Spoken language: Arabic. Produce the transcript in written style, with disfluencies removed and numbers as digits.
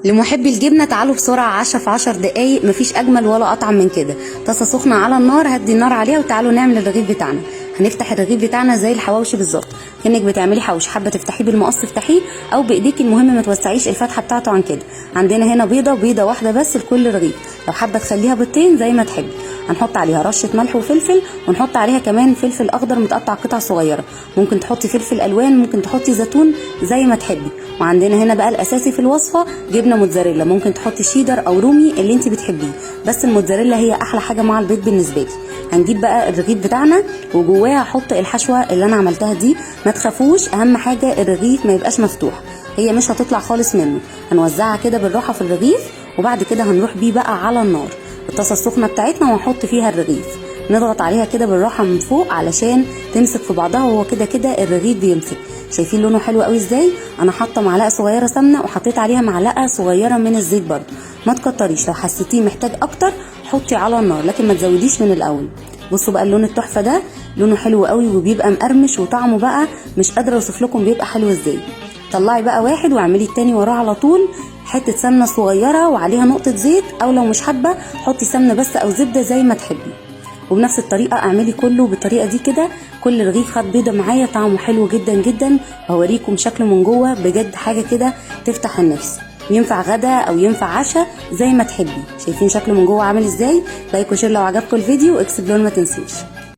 لمحبي الجبنه تعالوا بسرعه، 10 في 10 دقايق، مفيش اجمل ولا اطعم من كده. طاسه سخنه على النار، هدي النار عليها وتعالوا نعمل الرغيف بتاعنا. هنفتح الرغيف بتاعنا زي الحواوشي بالظبط، كانك بتعملي حوش، حابه تفتحيه بالمقص افتحيه او بايديكي، المهم ما توسعيش الفتحه بتاعته عن كده. عندنا هنا بيضه واحده بس لكل رغيف، لو حابه تخليها بيضتين زي ما تحبي. هنحط عليها رشه ملح وفلفل، ونحط عليها كمان فلفل اخضر متقطع قطع صغيره، ممكن تحطي فلفل الوان، ممكن تحطي زيتون زي ما تحبي. وعندنا هنا بقى الاساسي في الوصفه جبنه موتزاريلا، ممكن تحطي شيدر او رومي اللي انت بتحبيه، بس الموتزاريلا هي احلى حاجه مع البيض بالنسبه لي. هنجيب بقى الرغيف بتاعنا وجواه هحط الحشوه اللي انا عملتها دي. ما تخافوش، اهم حاجه الرغيف ما يبقاش مفتوح، هي مش هتطلع خالص منه. هنوزعها كده بالراحه في الرغيف، وبعد كده هنروح بيه بقى على النار الطاسه السخنه بتاعتنا، وهنحط فيها الرغيف. نضغط عليها كده بالراحه من فوق علشان تمسك في بعضها، وهو كده كده الرغيف بيمسك. شايفين لونه حلو قوي ازاي؟ انا حاطه معلقه صغيره سمنه، وحطيت عليها معلقه صغيره من الزيت برده. ما تكتريش، لو حسيتيه محتاج اكتر حطي على النار، لكن ما تزوديش من الاول. بصوا بقى اللون التحفه ده، لونه حلو قوي وبيبقى مقرمش، وطعمه بقى مش قادره اوصف لكم بيبقى حلو ازاي. طلعي بقى واحد واعملي التاني وراه على طول، حته سمنه صغيره وعليها نقطه زيت، او لو مش حابه حطي سمنه بس او زبده زي ما تحبي. وبنفس الطريقه اعملي كله بالطريقه دي كده. كل رغيف خد بيضه معايا، طعمه حلو جدا جدا. وهوريكم شكله من جوه، بجد حاجه كده تفتح النفس. ينفع غدا او ينفع عشاء زي ما تحبي. شايفين شكله من جوه عامل ازاي؟ لايك وشير لو عجبكم الفيديو، اكسبلور ما تنسوش.